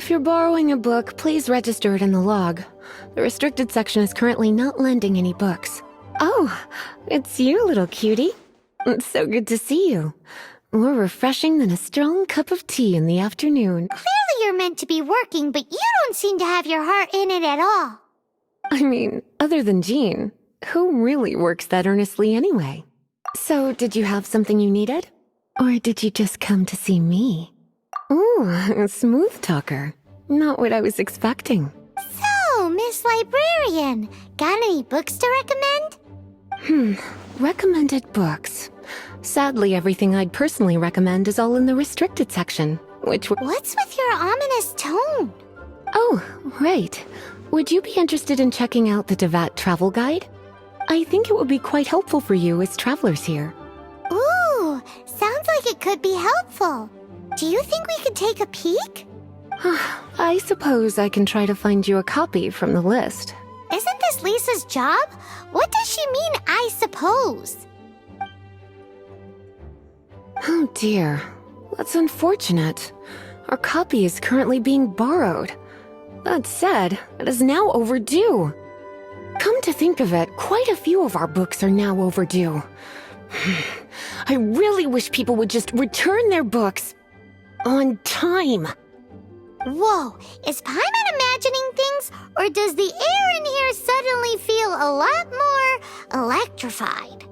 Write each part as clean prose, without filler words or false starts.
if you're borrowing a book, please register it in the log. The restricted section is currently not lending any books. Oh, it's you, little cutie. It's so good to see you. More refreshing than a strong cup of tea in the afternoon. Clearly you're meant to be working, but you don't seem to have your heart in it at all. I mean, other than Jean, who really works that earnestly anyway? So, did you have something you needed? Or did you just come to see me? Ooh, a smooth talker. Not what I was expecting. So, Miss Librarian, got any books to recommend? Recommended books. Sadly, everything I'd personally recommend is all in the restricted section, which What's with your ominous tone? Oh, right. Would you be interested in checking out the Devat travel guide? I think it would be quite helpful for you as travelers here. Ooh, sounds like it could be helpful. Do you think we could take a peek? I suppose I can try to find you a copy from the list. Isn't this Lisa's job? What does she mean, I suppose? Oh dear, that's unfortunate. Our copy is currently being borrowed. That said, it is now overdue. Come to think of it, quite a few of our books are now overdue. I really wish people would just return their books on time. Whoa, is Paimon imagining things, or does the air in here suddenly feel a lot more electrified?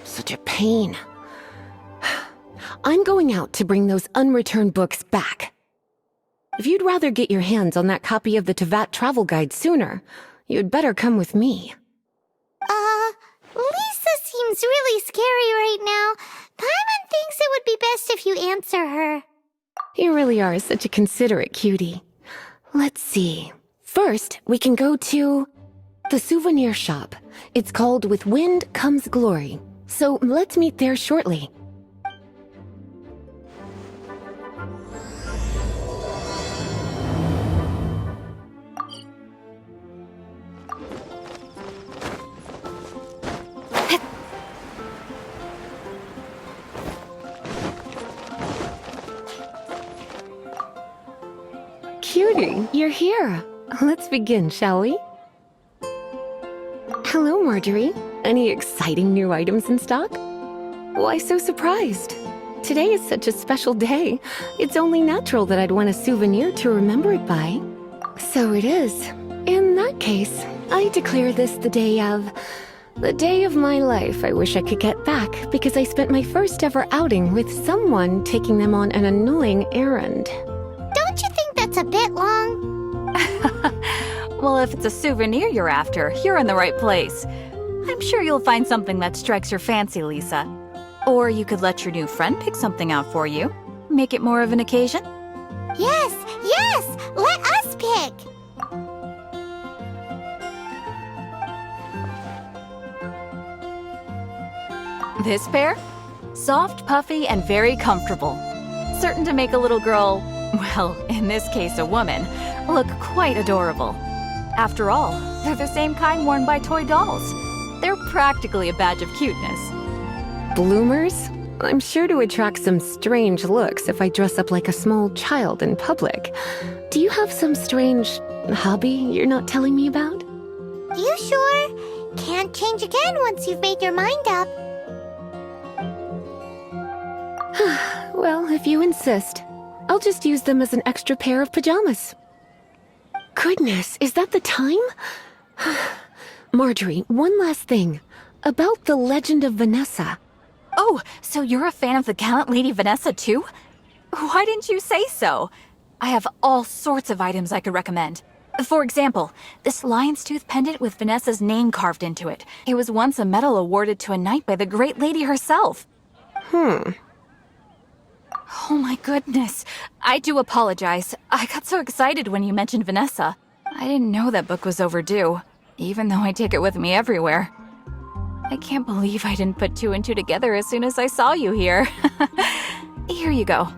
Such a pain. I'm going out to bring those unreturned books back. If you'd rather get your hands on that copy of the Tevat travel guide sooner, you'd better come with me. Lisa seems really scary right now. Paimon thinks it would be best if you answer her. You really are such a considerate cutie. Let's see. First, we can go to the souvenir shop. It's called With Wind Comes Glory. So let's meet there shortly. Cutie, you're here. Let's begin, shall we? Hello, Marjorie. Any exciting new items in stock? Why so surprised? Today is such a special day. It's only natural that I'd want a souvenir to remember it by. So it is. In that case, I declare this the day of my life I wish I could get back because I spent my first ever outing with someone taking them on an annoying errand. Don't you think that's a bit long? Well, if it's a souvenir you're after, you're in the right place. I'm sure you'll find something that strikes your fancy, Lisa. Or you could let your new friend pick something out for you. Make it more of an occasion. Yes, let us pick. This pair? Soft, puffy, and very comfortable. Certain to make a little girl, well, in this case a woman, look quite adorable. After all, they're the same kind worn by toy dolls. They're practically a badge of cuteness. Bloomers? I'm sure to attract some strange looks if I dress up like a small child in public. Do you have some strange hobby you're not telling me about? You sure? Can't change again once you've made your mind up. Well, if you insist, I'll just use them as an extra pair of pajamas. Goodness, is that the time? Marjorie, one last thing. About the legend of Vanessa. Oh, so you're a fan of the gallant Lady Vanessa too? Why didn't you say so? I have all sorts of items I could recommend. For example, this lion's tooth pendant with Vanessa's name carved into it. It was once a medal awarded to a knight by the great lady herself. Oh my goodness. I do apologize. I got so excited when you mentioned Vanessa. I didn't know that book was overdue, even though I take it with me everywhere. I can't believe I didn't put two and two together as soon as I saw you here. Here you go.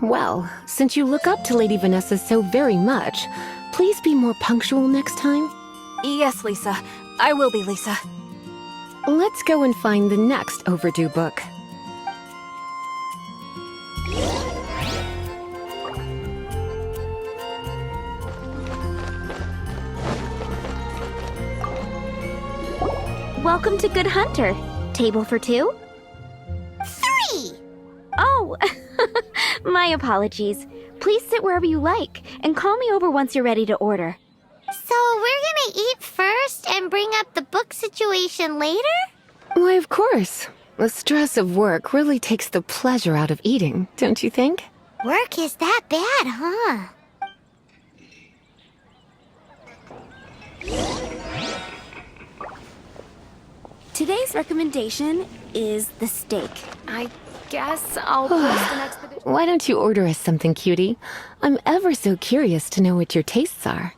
Well, since you look up to Lady Vanessa so very much, please be more punctual next time. Yes, Lisa. I will be, Lisa. Let's go and find the next overdue book. Welcome to Good Hunter. Table for two? 3! Oh, my apologies. Please sit wherever you like, and call me over once you're ready to order. So we're gonna eat first and bring up the book situation later? Why, of course. The stress of work really takes the pleasure out of eating, don't you think? Work is that bad, huh? Today's recommendation is the steak. I guess I'll post an expedition. Why don't you order us something, cutie? I'm ever so curious to know what your tastes are.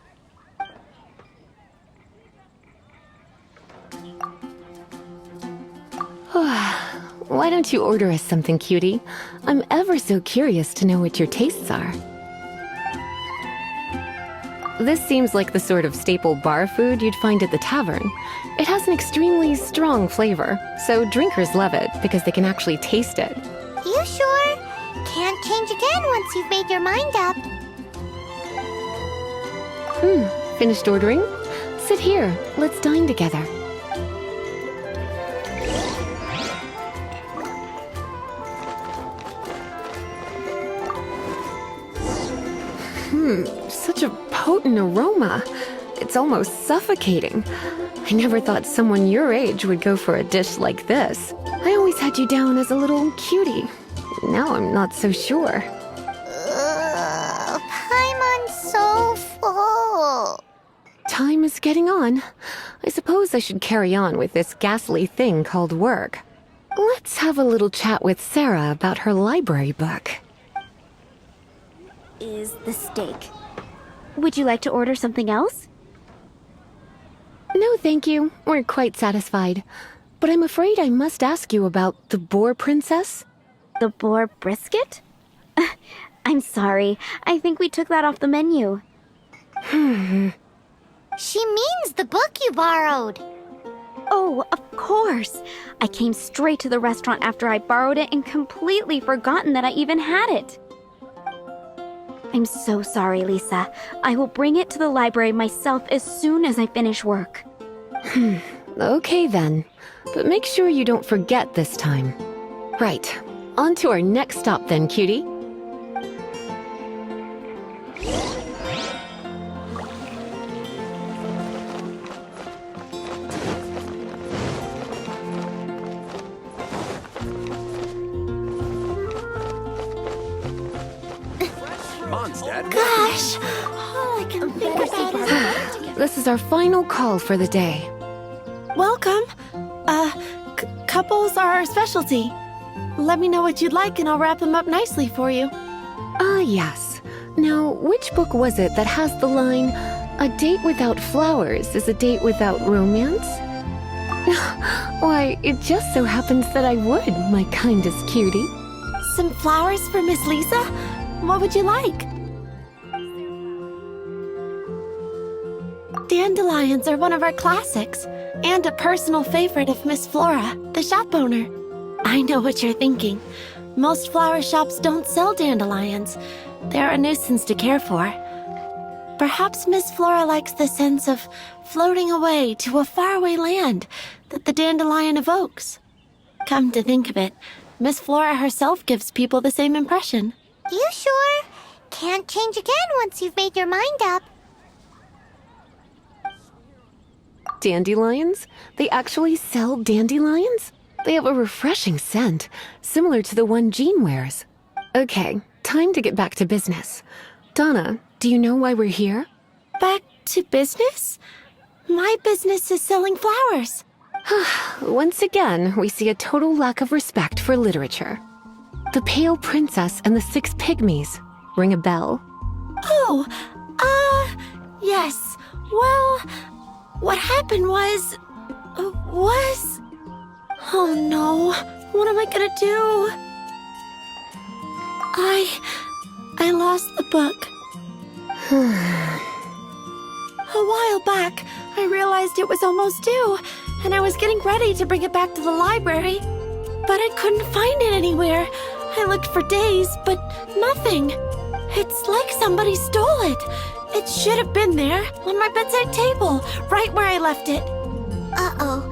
Why don't you order us something, cutie? I'm ever so curious to know what your tastes are. This seems like the sort of staple bar food you'd find at the tavern. It has an extremely strong flavor, so drinkers love it because they can actually taste it. You sure? Can't change again once you've made your mind up. Finished ordering? Sit here. Let's dine together. Such a potent aroma. It's almost suffocating. I never thought someone your age would go for a dish like this. I always had you down as a little cutie. Now I'm not so sure. Paimon's so full. Time is getting on. I suppose I should carry on with this ghastly thing called work. Let's have a little chat with Sarah about her library book. Is the steak. Would you like to order something else? No, thank you. We're quite satisfied. But I'm afraid I must ask you about the boar princess. The boar brisket? I'm sorry. I think we took that off the menu. She means the book you borrowed. Oh, of course. I came straight to the restaurant after I borrowed it and completely forgotten that I even had it. I'm so sorry, Lisa. I will bring it to the library myself as soon as I finish work. Okay then. But make sure you don't forget this time. Right. On to our next stop then, cutie. Gosh, all I can think about is... This is our final call for the day. Welcome. Couples are our specialty. Let me know what you'd like and I'll wrap them up nicely for you. Ah, yes. Now, which book was it that has the line, "A date without flowers is a date without romance"? Why, it just so happens that I would, my kindest cutie. Some flowers for Miss Lisa? What would you like? Dandelions are one of our classics, and a personal favorite of Miss Flora, the shop owner. I know what you're thinking. Most flower shops don't sell dandelions. They're a nuisance to care for. Perhaps Miss Flora likes the sense of floating away to a faraway land that the dandelion evokes. Come to think of it, Miss Flora herself gives people the same impression. You sure? Can't change again once you've made your mind up. Dandelions? They actually sell dandelions? They have a refreshing scent, similar to the one Jean wears. Okay, time to get back to business. Donna, do you know why we're here? Back to business? My business is selling flowers. Once again, we see a total lack of respect for literature. The Pale Princess and the Six Pygmies. Ring a bell? Oh, yes. Well, what happened was... Oh no, what am I gonna do? I lost the book. A while back, I realized it was almost due, and I was getting ready to bring it back to the library. But I couldn't find it anywhere. I looked for days, but nothing. It's like somebody stole it. It should have been there, on my bedside table, right where I left it. Uh-oh.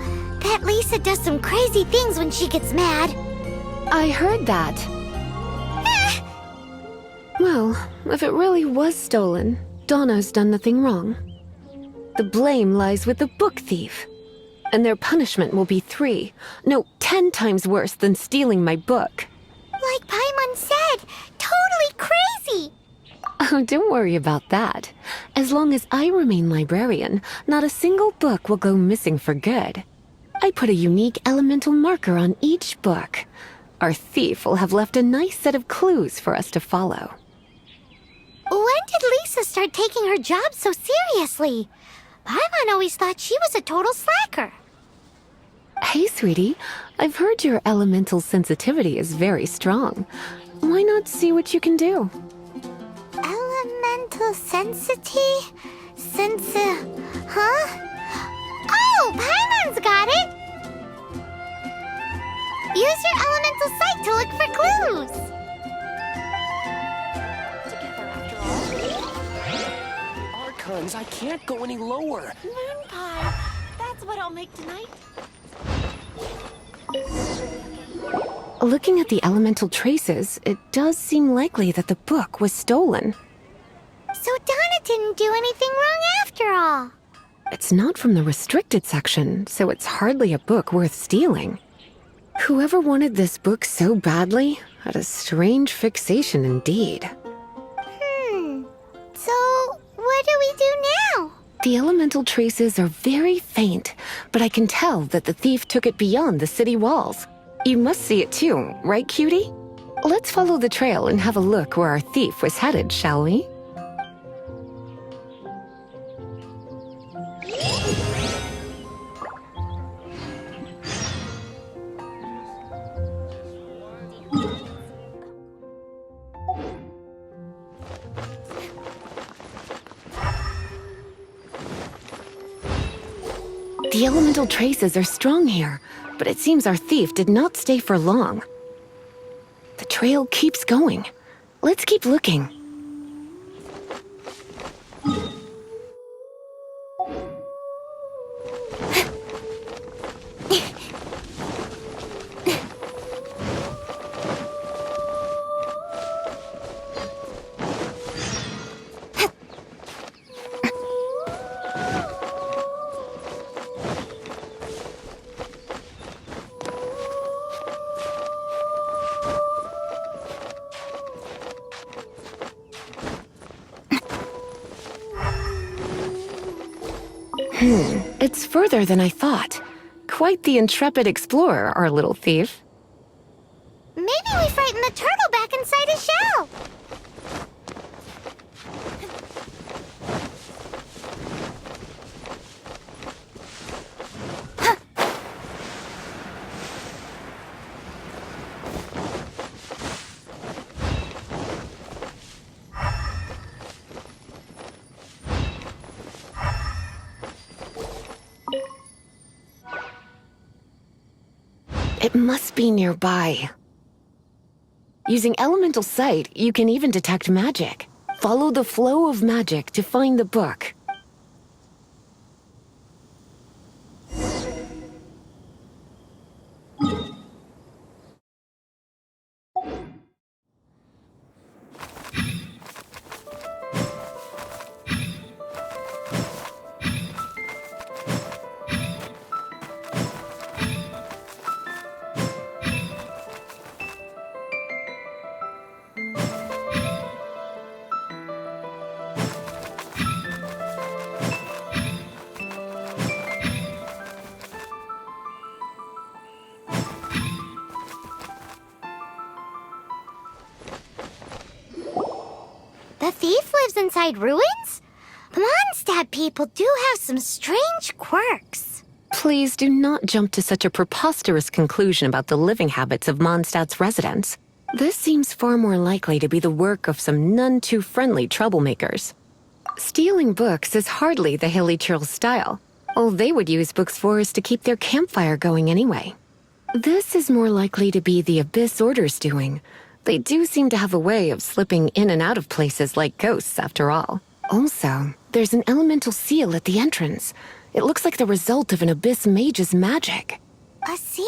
Bet Lisa does some crazy things when she gets mad. I heard that. Well, if it really was stolen, Donna's done nothing wrong. The blame lies with the book thief. And their punishment will be 10 times worse than stealing my book. Like Paimon said, totally crazy! Oh, don't worry about that. As long as I remain librarian, not a single book will go missing for good. I put a unique elemental marker on each book. Our thief will have left a nice set of clues for us to follow. When did Lisa start taking her job so seriously? Paimon always thought she was a total slacker. Hey, sweetie. I've heard your elemental sensitivity is very strong. Why not see what you can do? Elemental sensity? Huh? Oh, Paimon's got it! Use your elemental sight to look for clues! Archons, I can't go any lower. Moon pie. That's what I'll make tonight. Looking at the elemental traces, it does seem likely that the book was stolen. So Donna didn't do anything wrong after all. It's not from the restricted section, so it's hardly a book worth stealing. Whoever wanted this book so badly had a strange fixation indeed. So what do we do now? The elemental traces are very faint, but I can tell that the thief took it beyond the city walls. You must see it too, right, cutie? Let's follow the trail and have a look where our thief was headed, shall we? The elemental traces are strong here, but it seems our thief did not stay for long. The trail keeps going. Let's keep looking. It's further than I thought. Quite the intrepid explorer, our little thief. Maybe we frightened the turtle back inside his shell. It must be nearby. Using elemental sight, you can even detect magic. Follow the flow of magic to find the book. The thief lives inside ruins? Mondstadt people do have some strange quirks. Please do not jump to such a preposterous conclusion about the living habits of Mondstadt's residents. This seems far more likely to be the work of some none-too-friendly troublemakers. Stealing books is hardly the Hilly Churl's style. All they would use books for is to keep their campfire going anyway. This is more likely to be the Abyss Order's doing. They do seem to have a way of slipping in and out of places like ghosts, after all. Also, there's an elemental seal at the entrance. It looks like the result of an abyss mage's magic. A seal?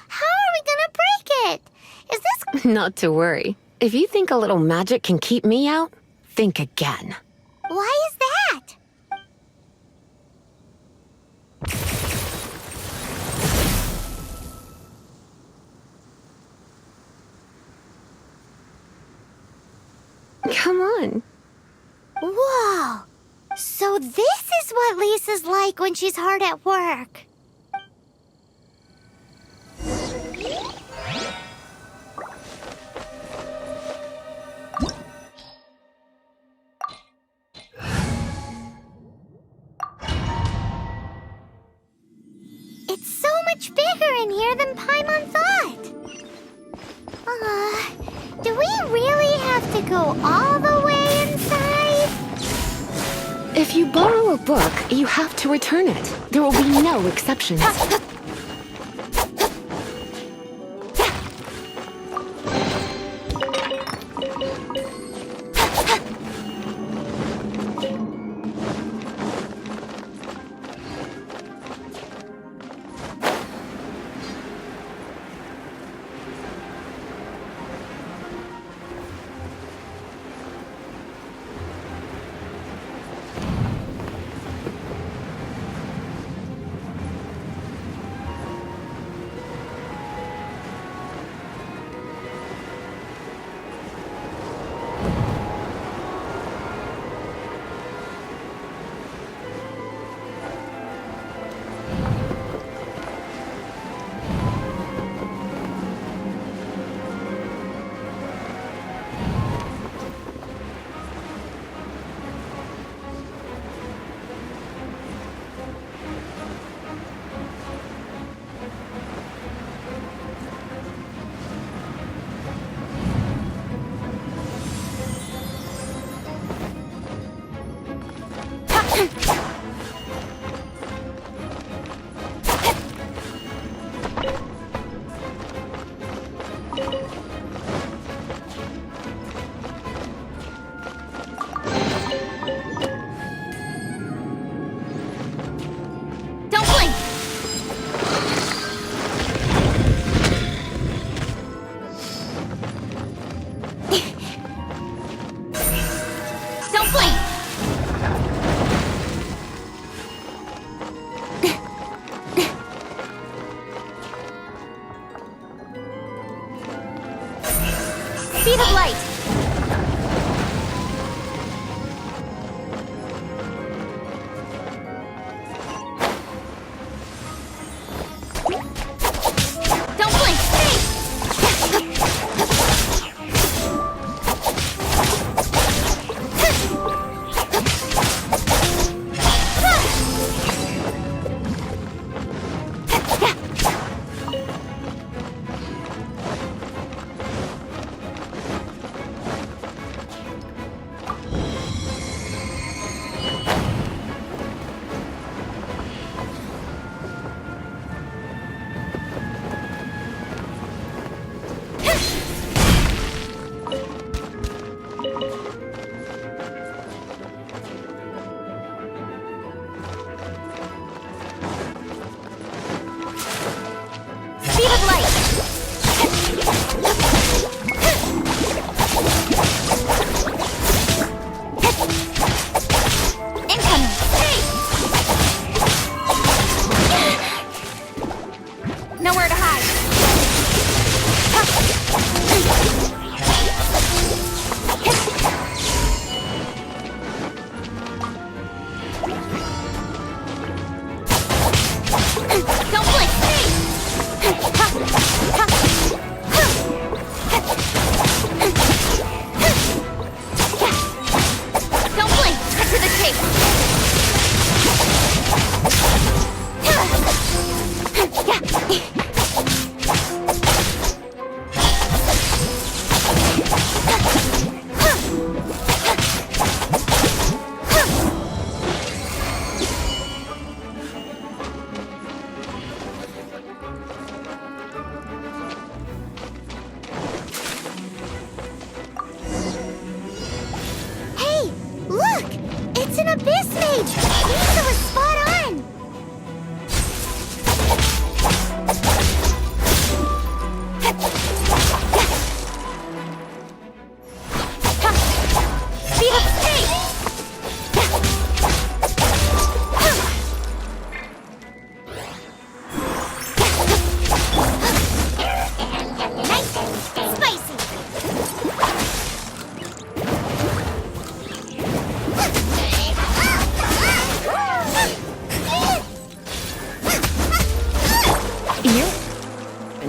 How are we gonna break it? Is this... Not to worry. If you think a little magic can keep me out, think again. Why is that? Come on. Whoa! So this is what Lisa's like when she's hard at work. It's so much bigger in here than Paimon thought. Do we really have to go all the way inside? If you borrow a book, you have to return it. There will be no exceptions. Speed of light! Don't blink! Speed of light! Incoming! Hey! Nowhere to hide! Don't blink! Don't blink! Cut to the chase! Hey! Look! It's an abyss mage! Lisa was spot on!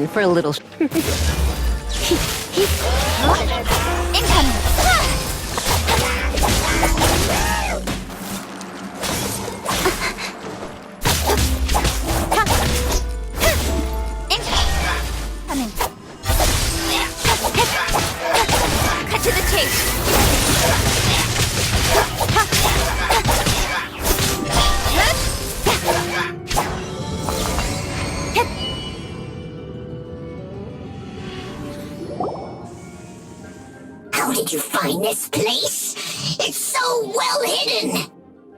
for a little. Incoming! Incoming! Cut to the chase! How did you find this place? It's so well hidden.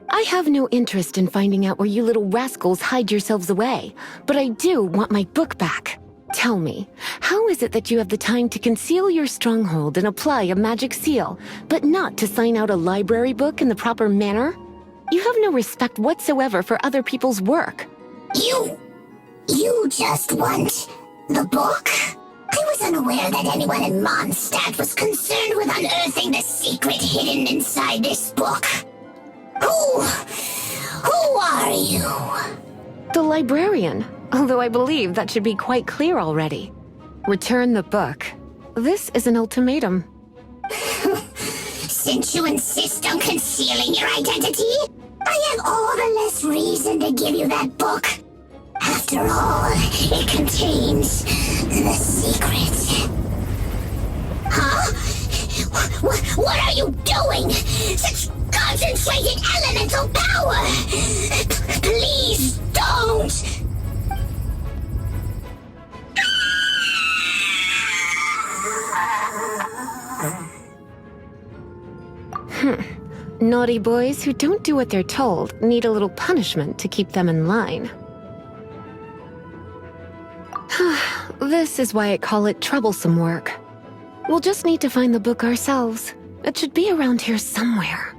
I have no interest in finding out where you little rascals hide yourselves away, but I do want my book back. Tell me, how is it that you have the time to conceal your stronghold and apply a magic seal, but not to sign out a library book in the proper manner? You have no respect whatsoever for other people's work. You just want the book? I was unaware that anyone in Mondstadt was concerned with unearthing the secret hidden inside this book. Who are you? The librarian, although I believe that should be quite clear already. Return the book. This is an ultimatum. Since you insist on concealing your identity, I have all the less reason to give you that book. After all, it contains the secret. Huh? What are you doing? Such concentrated elemental power! Please don't! Naughty boys who don't do what they're told need a little punishment to keep them in line. This is why I call it troublesome work. We'll just need to find the book ourselves. It should be around here somewhere.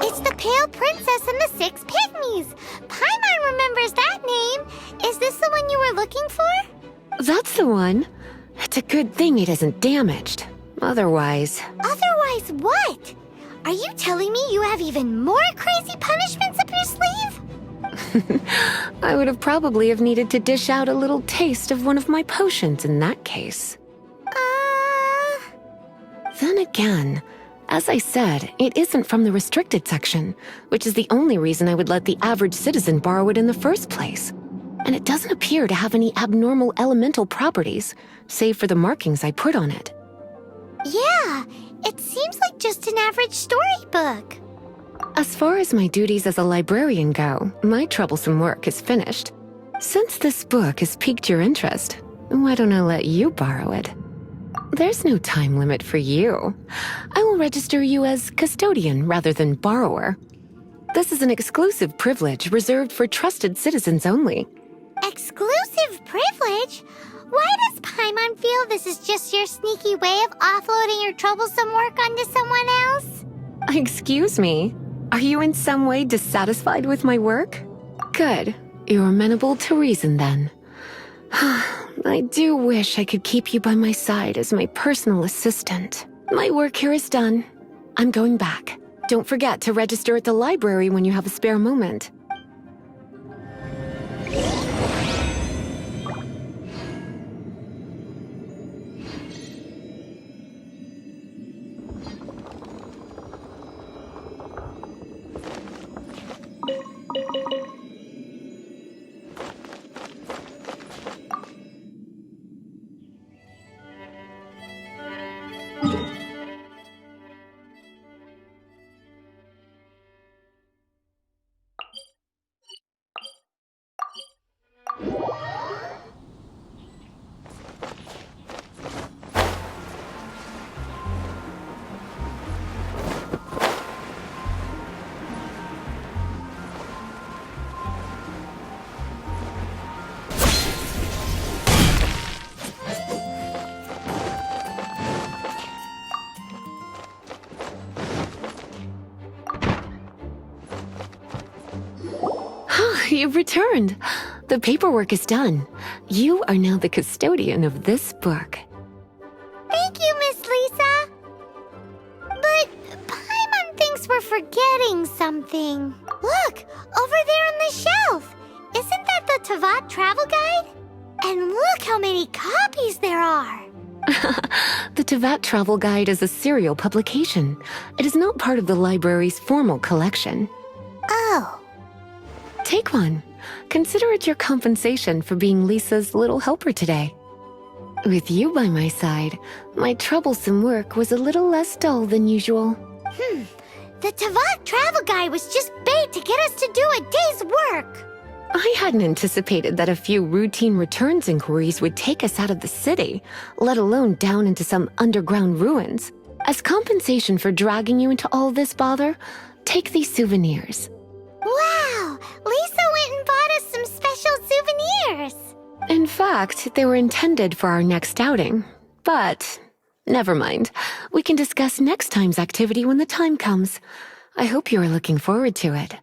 It's the Pale Princess and the Six Pygmies! Paimon remembers that name! Is this the one you were looking for? That's the one. It's a good thing it isn't damaged. Otherwise... Otherwise what? Are you telling me you have even more crazy punishments up your sleeve? I would have probably have needed to dish out a little taste of one of my potions in that case. Then again, as I said, it isn't from the restricted section, which is the only reason I would let the average citizen borrow it in the first place. And it doesn't appear to have any abnormal elemental properties, save for the markings I put on it. Yeah, it seems like just an average storybook. As far as my duties as a librarian go, my troublesome work is finished. Since this book has piqued your interest, why don't I let you borrow it? There's no time limit for you. I will register you as custodian rather than borrower. This is an exclusive privilege reserved for trusted citizens only. Exclusive privilege? Why does Paimon feel this is just your sneaky way of offloading your troublesome work onto someone else? Excuse me, are you in some way dissatisfied with my work? Good, you're amenable to reason then. I do wish I could keep you by my side as my personal assistant. My work here is done. I'm going back. Don't forget to register at the library when you have a spare moment. You've returned. The paperwork is done. You are now the custodian of this book. Thank you, Miss Lisa. But Paimon thinks we're forgetting something. Look, over there on the shelf. Isn't that the Tavat travel guide? And look how many copies there are. The Tavat Travel Guide is a serial publication. It is not part of the library's formal collection. Oh. Take one. Consider it your compensation for being Lisa's little helper today. With you by my side, my troublesome work was a little less dull than usual. The Tavat travel guide was just bait to get us to do a day's work. I hadn't anticipated that a few routine returns inquiries would take us out of the city, let alone down into some underground ruins. As compensation for dragging you into all this bother, take these souvenirs. Wow, Lisa went and bought us some special souvenirs. In fact, they were intended for our next outing. But never mind. We can discuss next time's activity when the time comes. I hope you are looking forward to it.